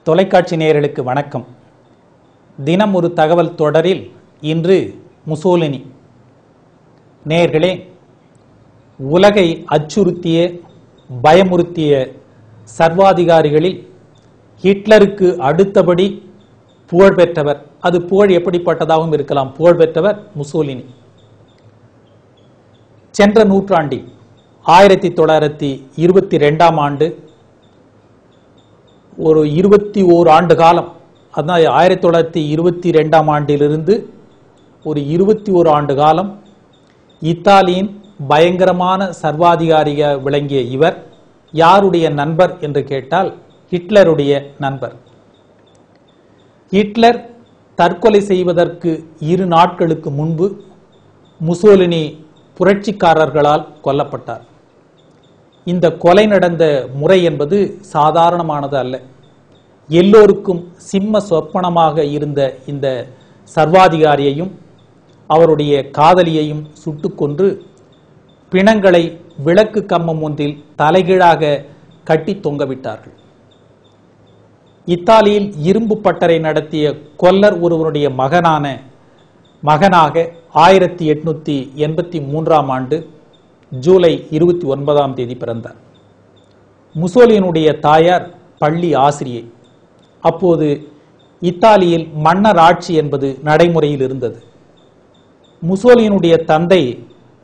தொலைக்காட்சி நேயர்களுக்கு வணக்கம். தினம் ஒரு தகவல் தொடரில் இன்று முசோலினி. நேயர்களே, உலகை அச்சுறுத்திய பயமுறுத்திய சர்வாதிகாரிகளில் ஹிட்லருக்கு அடுத்தபடி புகழ்பெற்றவர், அது புகழ் எப்படிப்பட்டதாகவும் இருக்கலாம், புகழ்பெற்றவர் முசோலினி. சென்ற நூற்றாண்டில் 1922ஆம் ஆண்டு ஒரு 21 ஆண்டு காலம், அதான் 1922ஆம் ஆண்டிலிருந்து ஒரு 21 ஆண்டு காலம் இத்தாலியின் பயங்கரமான சர்வாதிகாரியாக விளங்கிய இவர் யாருடைய நண்பர் என்று கேட்டால் ஹிட்லருடைய நண்பர். ஹிட்லர் தற்கொலை செய்வதற்கு 2 நாட்களுக்கு முன்பு முசோலினி புரட்சிக்காரர்களால் கொல்லப்பட்டார். இந்த கொலை நடந்த முறை என்பது சாதாரணமானது அல்ல. எல்லோருக்கும் சிம்ம சொப்பனமாக இருந்த இந்த சர்வாதிகாரியையும் அவருடைய காதலியையும் சுட்டுக்கொன்று பிணங்களை விளக்கு கம்பம் ஒன்றில் தலைகீழாக கட்டி தொங்கவிட்டார்கள். இத்தாலியில் இரும்பு பட்டறை நடத்திய கொல்லர் ஒருவருடைய மகனாக 1883ஆம் ஆண்டு ஜூலை 29ஆம் தேதி பிறந்தார். முசோலினுடைய தாயார் பள்ளி ஆசிரியை. அப்போது இத்தாலியில் மன்னர் ஆட்சி என்பது நடைமுறையில் இருந்தது. முசோலினுடைய தந்தை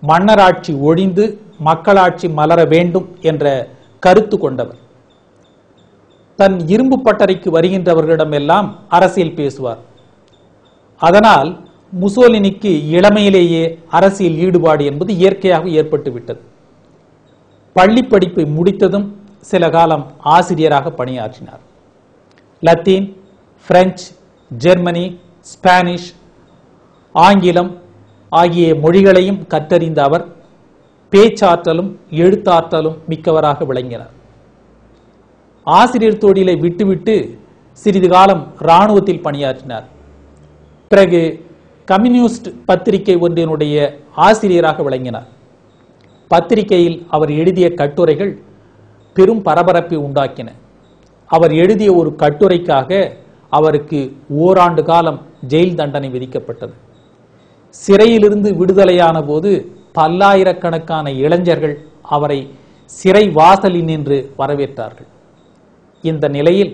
மன்னராட்சி ஒழிந்து மக்களாட்சி மலர வேண்டும் என்ற கருத்து கொண்டவர். தன் இரும்பு பட்டறைக்கு வருகின்றவர்களிடம் எல்லாம் அரசியல் பேசுவார். அதனால் முசோலினிக்கு இளமையிலேயே அரசியல் ஈடுபாடு என்பது இயற்கையாக ஏற்பட்டுவிட்டது. பள்ளி படிப்பை முடித்ததும் சில காலம் ஆசிரியராக பணியாற்றினார். லத்தீன், பிரெஞ்சு, ஜெர்மனி, ஸ்பானிஷ், ஆங்கிலம் ஆகிய மொழிகளையும் கற்றறிந்த அவர் பேச்சாற்றலும் எழுத்தாற்றலும் மிக்கவராக விளங்கினார். ஆசிரியர் தொழிலை விட்டுவிட்டு சிறிது காலம் இராணுவத்தில் பணியாற்றினார். பிறகு கம்யூனிஸ்ட் பத்திரிகை ஒன்றினுடைய ஆசிரியராக விளங்கினார். பத்திரிகையில் அவர் எழுதிய கட்டுரைகள் பெரும் பரபரப்பை உண்டாக்கின. அவர் எழுதிய ஒரு கட்டுரைக்காக அவருக்கு ஓராண்டு காலம் ஜெயில் தண்டனை விதிக்கப்பட்டது. சிறையிலிருந்து விடுதலையான போது பல்லாயிரக்கணக்கான இளைஞர்கள் அவரை சிறை வாசலில் நின்று வரவேற்றார்கள். இந்த நிலையில்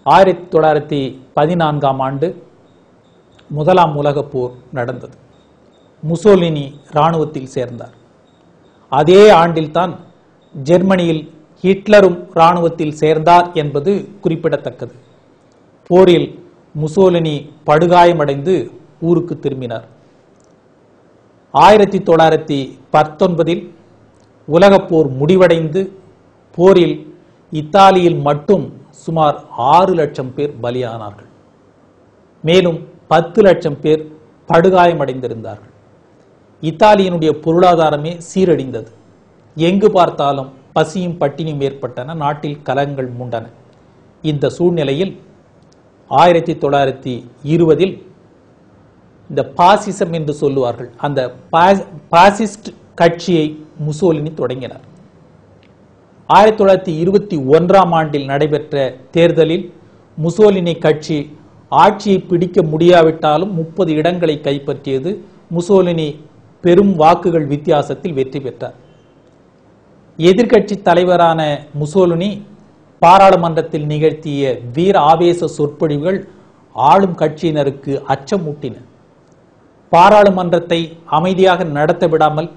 1914ஆம் ஆண்டு முதலாம் உலகப் போர் நடந்தது. முசோலினி இராணுவத்தில் சேர்ந்தார். அதே ஆண்டில்தான் ஜெர்மனியில் ஹிட்லரும் இராணுவத்தில் சேர்ந்தார் என்பது குறிப்பிடத்தக்கது. போரில் முசோலினி படுகாயமடைந்து ஊருக்கு திரும்பினார். 1919இல் உலகப் போர் முடிவடைந்து போரில் இத்தாலியில் மட்டும் சுமார் 6 லட்சம் பேர் பலியானார்கள். மேலும் 10 லட்சம் பேர் படுகாயமடைந்திருந்தார்கள். இத்தாலியினுடைய பொருளாதாரமே சீரழிந்தது. எங்கு பார்த்தாலும் பசியும் பட்டினியும் ஏற்பட்டன. நாட்டில் கலங்கள் மூண்டன. இந்த சூழ்நிலையில் 1920இல் இந்த பாசிசம் என்று சொல்லுவார்கள், அந்த பாசிஸ்ட் கட்சியை முசோலினி தொடங்கினார். 1921ஆம் ஆண்டில் நடைபெற்ற தேர்தலில் முசோலினி கட்சி ஆட்சியை பிடிக்க முடியாவிட்டாலும் 30 இடங்களை கைப்பற்றியது. முசோலினி பெரும் வாக்குகள் வித்தியாசத்தில் வெற்றி பெற்றார். எதிர்கட்சி தலைவரான முசோலினி பாராளுமன்றத்தில் நிகழ்த்திய வீர ஆவேச சொற்பொழிவுகள் ஆளும் கட்சியினருக்கு அச்சமூட்டின. பாராளுமன்றத்தை அமைதியாக நடத்த விடாமல்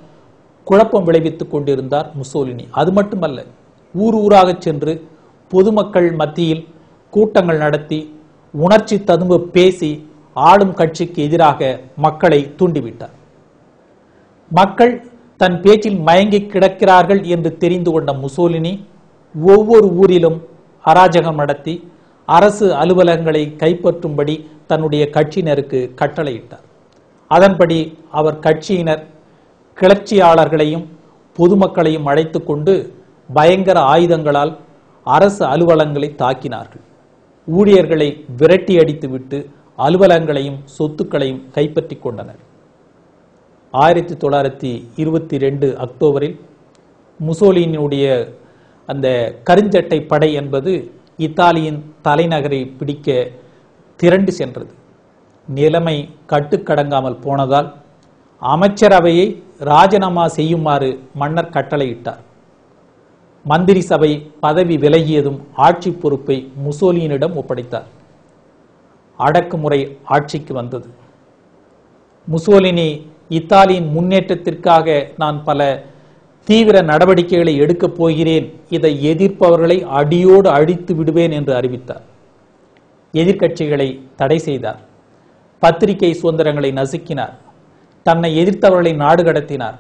குழப்பம் விளைவித்துக் கொண்டிருந்தார் முசோலினி. அது மட்டுமல்ல, ஊர் ஊராக சென்று பொதுமக்கள் மத்தியில் கூட்டங்கள் நடத்தி உணர்ச்சி ததும்ப பேசி ஆளும் கட்சிக்கு எதிராக மக்களை தூண்டிவிட்டார். மக்கள் தன் பேச்சில் மயங்கி கிடக்கிறார்கள் என்று தெரிந்து கொண்ட முசோலினி ஒவ்வொரு ஊரிலும் அராஜகம் நடத்தி அரசு அலுவலகங்களை கைப்பற்றும்படி தன்னுடைய கட்சியினருக்கு கட்டளையிட்டார். அதன்படி அவர் கட்சியினர் கிளர்ச்சியாளர்களையும் பொதுமக்களையும் அழைத்து கொண்டு பயங்கர ஆயுதங்களால் அரசு அலுவலகங்களை தாக்கினார்கள். ஊழியர்களை விரட்டி அடித்துவிட்டு அலுவலகங்களையும் சொத்துக்களையும் கைப்பற்றி கொண்டனர். 1922 அக்டோபரில் முசோலினியுடைய அந்த கருஞ்சட்டை படை என்பது இத்தாலியின் தலைநகரை பிடிக்க திரண்டு சென்றது. நிலைமை கட்டுக்கடங்காமல் போனதால் அமைச்சரவையை ராஜினாமா செய்யுமாறு மன்னர் கட்டளையிட்டார். மந்திரி சபை பதவி விலகியதும் ஆட்சி பொறுப்பை முசோலினியிடம் ஒப்படைத்தார். அடக்குமுறை ஆட்சிக்கு வந்தது. முசோலினி இத்தாலியின் முன்னேற்றத்திற்காக நான் பல தீவிர நடவடிக்கைகளை எடுக்கப் போகிறேன், இதை எதிர்ப்பவர்களை அடியோடு அழித்து விடுவேன் என்று அறிவித்தார். எதிர்க்கட்சிகளை தடை செய்தார். பத்திரிகை சுதந்திரங்களை நசுக்கினார். தன்னை எதிர்த்தவர்களை நாடு கடத்தினார்.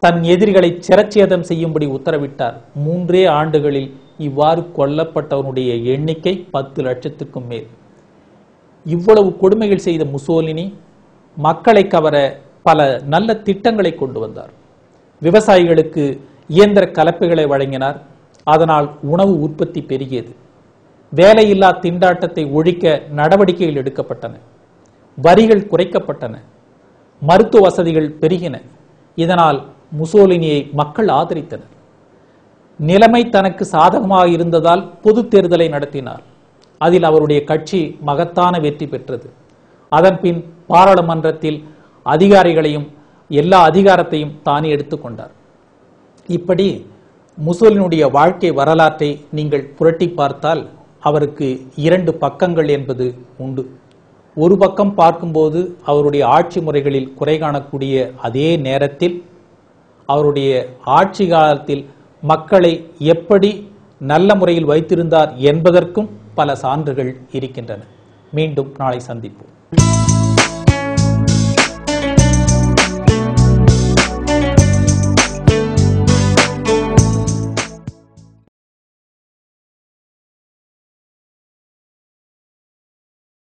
தன் எதிரிகளை சிரச்சேதம் செய்யும்படி உத்தரவிட்டார். 3 ஆண்டுகளில் இவ்வாறு கொல்லப்பட்டவனுடைய எண்ணிக்கை 10 லட்சத்துக்கும் மேல். இவ்வளவு கொடுமைகள் செய்த முசோலினி மக்களை கவர பல நல்ல திட்டங்களை கொண்டு வந்தார். விவசாயிகளுக்கு இயந்திர கலப்பைகளை வழங்கினார். அதனால் உணவு உற்பத்தி பெருகியது. வேலையில்லா திண்டாட்டத்தை ஒழிக்க நடவடிக்கைகள் எடுக்கப்பட்டன. வரிகள் குறைக்கப்பட்டன. மருத்துவ வசதிகள் பெருகின. இதனால் முசோலினியை மக்கள் ஆதரித்தனர். நிலைமை தனக்கு சாதகமாக இருந்ததால் பொது தேர்தலை நடத்தினார். அதில் அவருடைய கட்சி மகத்தான வெற்றி பெற்றது. அதன்பின் பாராளுமன்றத்தில் அதிகாரிகளையும் எல்லா அதிகாரத்தையும் தானே எடுத்துக்கொண்டார். இப்படி முசோலினுடைய வாழ்க்கை வரலாற்றை நீங்கள் புரட்டி பார்த்தால் அவருக்கு 2 பக்கங்கள் என்பது உண்டு. ஒரு பக்கம் பார்க்கும்போது அவருடைய ஆட்சி முறைகளில் குறை காணக்கூடிய அதே நேரத்தில் அவருடைய ஆட்சி காலத்தில் மக்களை எப்படி நல்ல முறையில் வைத்திருந்தார் என்பதற்கும் பல சான்றுகள் இருக்கின்றன. மீண்டும் நாளை சந்திப்போம்.